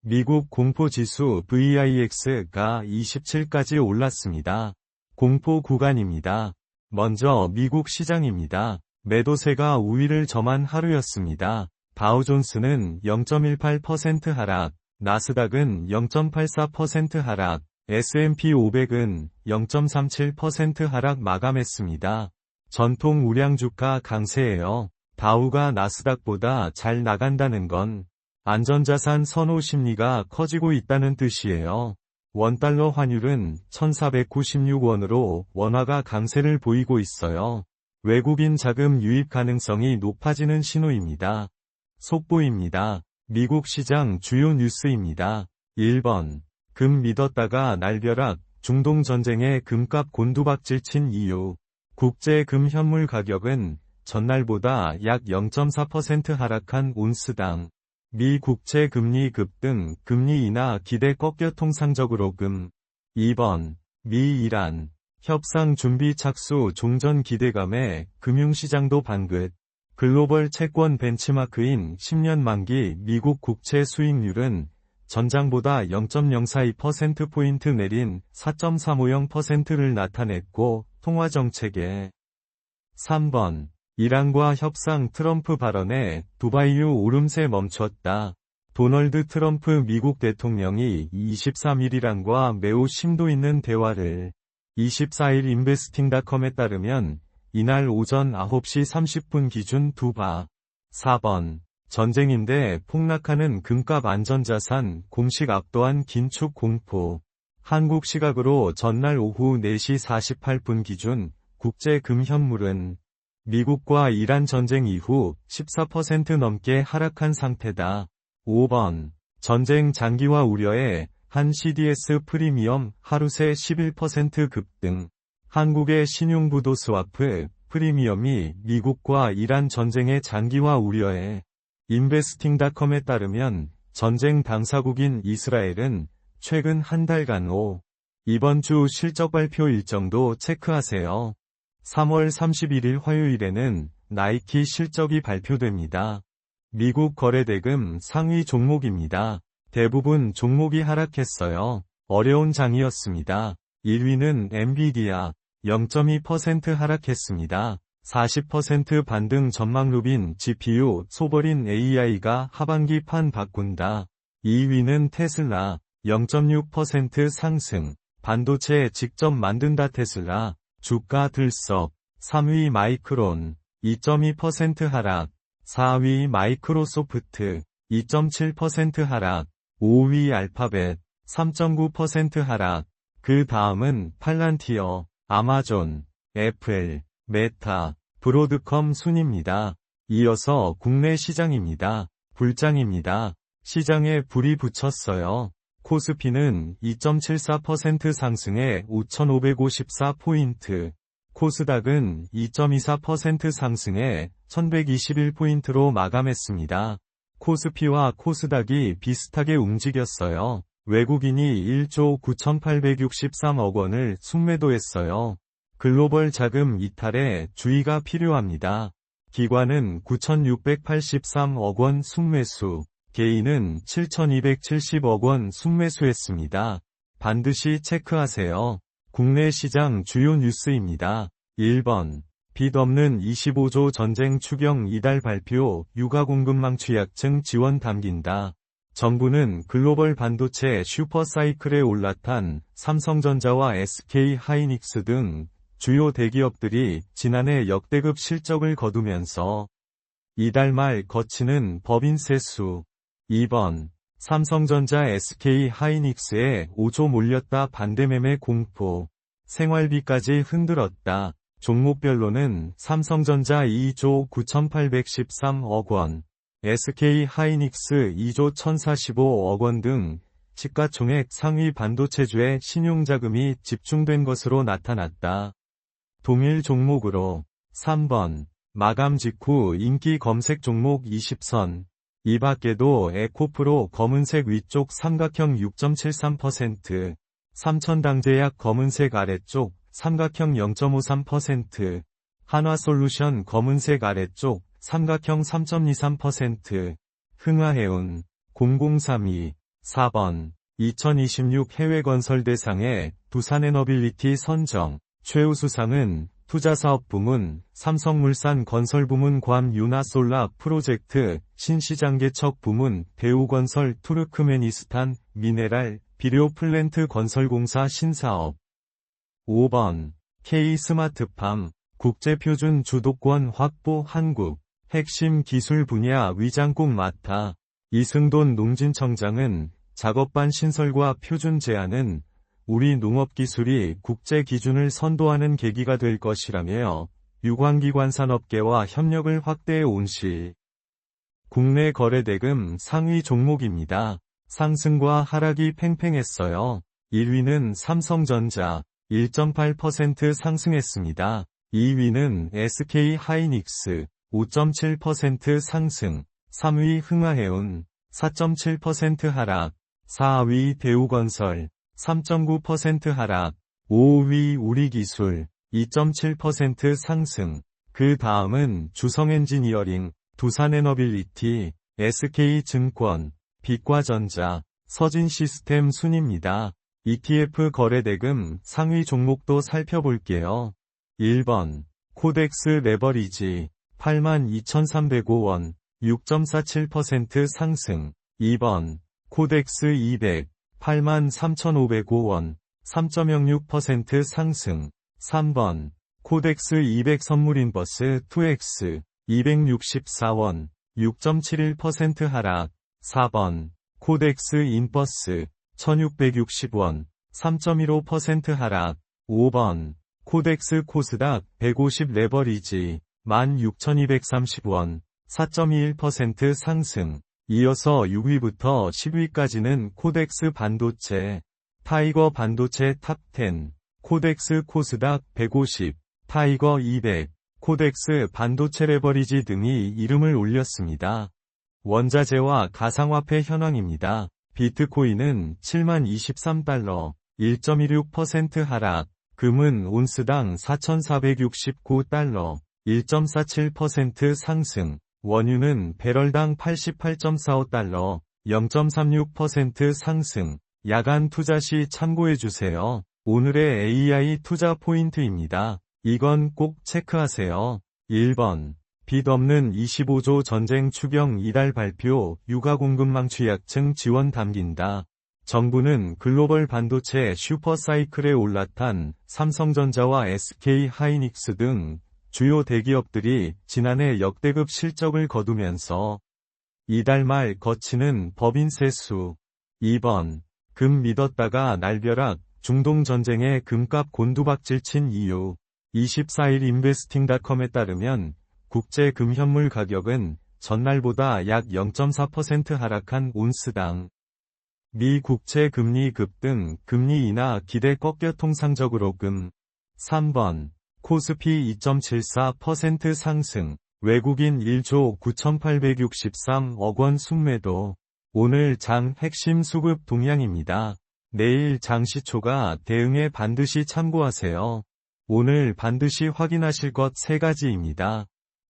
미국 공포지수 VIX가 27까지 올랐습니다. 공포 구간입니다. 먼저 미국 시장입니다. 매도세가 우위를 점한 하루였습니다. 다우존스는 0.18% 하락, 나스닥은 0.84% 하락, S&P 500은 0.37% 하락 마감했습니다. 전통 우량주가 강세예요. 다우가 나스닥보다 잘 나간다는 건 안전자산 선호 심리가 커지고 있다는 뜻이에요. 원달러 환율은 1496원으로 원화가 강세를 보이고 있어요. 외국인 자금 유입 가능성이 높아지는 신호입니다. 속보입니다. 미국 시장 주요 뉴스입니다. 1번. 금 믿었다가 날벼락, 중동전쟁에 금값 곤두박질 친 이유. 국제 금 현물 가격은 전날보다 약 0.4% 하락한 온스당. 미 국채 금리 급등, 금리 인하 기대 꺾여 통상적으로 금. 2번. 미 이란 협상 준비 착수 종전 기대감에 금융시장도 반긋. 글로벌 채권 벤치마크인 10년 만기 미국 국채 수익률은 전장보다 0.042%포인트 내린 4.350%를 나타냈고 통화정책에 3번. 이란과 협상 트럼프 발언에 두바이유 오름세 멈췄다. 도널드 트럼프 미국 대통령이 23일 이란과 매우 심도 있는 대화를 24일 인베스팅닷컴에 따르면 이날 오전 9시 30분 기준 두바. 4번. 전쟁인데 폭락하는 금값 안전자산 공식 압도한 긴축 공포. 한국 시각으로 전날 오후 4시 48분 기준 국제 금 현물은 미국과 이란 전쟁 이후 14% 넘게 하락한 상태다. 5번. 전쟁 장기화 우려에 한 CDS 프리미엄 하루 새 11% 급등. 한국의 신용부도 스와프 프리미엄이 미국과 이란 전쟁의 장기화 우려에 인베스팅닷컴에 따르면 전쟁 당사국인 이스라엘은 최근 한 달간 이번 주 실적 발표 일정도 체크하세요. 3월 31일 화요일에는 나이키 실적이 발표됩니다. 미국 거래대금 상위 종목입니다. 대부분 종목이 하락했어요. 어려운 장이었습니다. 1위는 엔비디아 0.2% 하락했습니다. 40% 반등 전망 루빈 GPU 소버린 AI가 하반기 판 바꾼다. 2위는 테슬라 0.6% 상승. 반도체 직접 만든다 테슬라. 주가 들썩. 3위 마이크론 2.2% 하락. 4위 마이크로소프트 2.7% 하락. 5위 알파벳 3.9% 하락. 그 다음은 팔란티어, 아마존, 애플, 메타, 브로드컴 순입니다. 이어서 국내 시장입니다. 불장입니다. 시장에 불이 붙였어요. 코스피는 2.74% 상승해 5,554포인트. 코스닥은 2.24% 상승해 1,121포인트로 마감했습니다. 코스피와 코스닥이 비슷하게 움직였어요. 외국인이 1조 9,863억 원을 순매도했어요. 글로벌 자금 이탈에 주의가 필요합니다. 기관은 9,683억 원 순매수, 개인은 7,270억 원 순매수했습니다. 반드시 체크하세요. 국내 시장 주요 뉴스입니다. 1번. 빚 없는 25조 전쟁 추경 이달 발표, 육아 공급망 취약층 지원 담긴다. 정부는 글로벌 반도체 슈퍼사이클에 올라탄 삼성전자와 SK 하이닉스 등 주요 대기업들이 지난해 역대급 실적을 거두면서 이달 말 거치는 법인세 수. 2번. 삼성전자 SK 하이닉스에 5조 몰렸다 반대매매 공포. 생활비까지 흔들었다. 종목별로는 삼성전자 2조 9,813억 원, SK 하이닉스 2조 1,045억 원 등 시가총액 상위 반도체주의 신용자금이 집중된 것으로 나타났다. 동일 종목으로 3번. 마감 직후 인기 검색 종목 20선. 이 밖에도 에코프로 검은색 위쪽 삼각형 6.73%, 삼천당제약 검은색 아래쪽 삼각형 0.53%, 한화솔루션 검은색 아래쪽 삼각형 3.23%, 흥하해운 0032 4번. 2026 해외건설대상의 두산에너빌리티 선정. 최우수상은 투자사업 부문, 삼성물산 건설부문 괌 유나솔라 프로젝트, 신시장개척 부문, 대우건설 투르크메니스탄, 미네랄, 비료플랜트 건설공사 신사업. 5번. K스마트팜, 국제표준 주도권 확보 한국, 핵심 기술 분야 위장국 맡아. 이승돈 농진청장은 작업반 신설과 표준 제안은 우리 농업기술이 국제 기준을 선도하는 계기가 될 것이라며 유관기관 산업계와 협력을 확대해 온 시. 국내 거래대금 상위 종목입니다. 상승과 하락이 팽팽했어요. 1위는 삼성전자 1.8% 상승했습니다. 2위는 SK하이닉스 5.7% 상승, 3위 흥하해운 4.7% 하락, 4위 대우건설 3.9% 하락, 5위 우리기술 2.7% 상승. 그 다음은 주성엔지니어링, 두산에너빌리티, SK증권, 빛과전자, 서진시스템 순입니다. ETF 거래대금 상위 종목도 살펴볼게요. 1번. 코덱스 레버리지 82,305원 6.47% 상승. 2번. 코덱스 200 83,505원 3.06% 상승. 3번. 코덱스 200 선물인버스 2X 264원 6.71% 하락. 4번. 코덱스 인버스 1660원 3.15% 하락. 5번. 코덱스 코스닥 150 레버리지 16,230원 4.21% 상승. 이어서 6위부터 10위까지는 코덱스 반도체, 타이거 반도체 탑10, 코덱스 코스닥 150, 타이거 200, 코덱스 반도체 레버리지 등이 이름을 올렸습니다. 원자재와 가상화폐 현황입니다. 비트코인은 70,023달러, 1.16% 하락, 금은 온스당 4,469달러, 1.47% 상승, 원유는 배럴당 88.45달러, 0.36% 상승. 야간 투자 시 참고해주세요. 오늘의 AI 투자 포인트입니다. 이건 꼭 체크하세요. 1번. 빚 없는 25조 전쟁 추경 이달 발표, 육아 공급망 취약층 지원 담긴다. 정부는 글로벌 반도체 슈퍼사이클에 올라탄 삼성전자와 SK하이닉스 등 주요 대기업들이 지난해 역대급 실적을 거두면서 이달 말 거치는 법인세 수. 2번. 금 믿었다가 날벼락, 중동전쟁에 금값 곤두박질 친 이유. 24일 인베스팅닷컴에 따르면 국제 금현물 가격은 전날보다 약 0.4% 하락한 온스당. 미 국채 금리 급등, 금리 인하 기대 꺾여 통상적으로 금. 3번. 코스피 2.74% 상승, 외국인 1조 9,863억 원 순매도. 오늘 장 핵심 수급 동향입니다. 내일 장시초가 대응에 반드시 참고하세요. 오늘 반드시 확인하실 것 3가지입니다.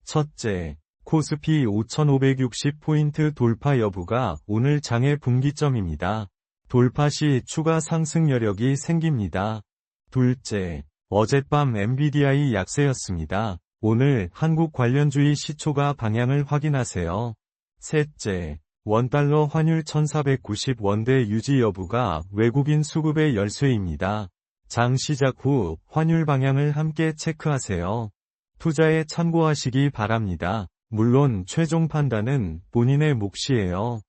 첫째, 코스피 5,560포인트 돌파 여부가 오늘 장의 분기점입니다. 돌파 시 추가 상승 여력이 생깁니다. 둘째, 어젯밤 엔비디아이 약세였습니다. 오늘 한국 관련주의 시초가 방향을 확인하세요. 셋째, 원달러 환율 1,490원대 유지 여부가 외국인 수급의 열쇠입니다. 장 시작 후 환율 방향을 함께 체크하세요. 투자에 참고하시기 바랍니다. 물론 최종 판단은 본인의 몫이에요.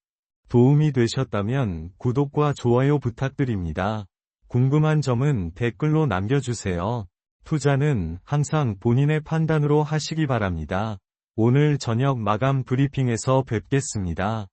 도움이 되셨다면 구독과 좋아요 부탁드립니다. 궁금한 점은 댓글로 남겨주세요. 투자는 항상 본인의 판단으로 하시기 바랍니다. 오늘 저녁 마감 브리핑에서 뵙겠습니다.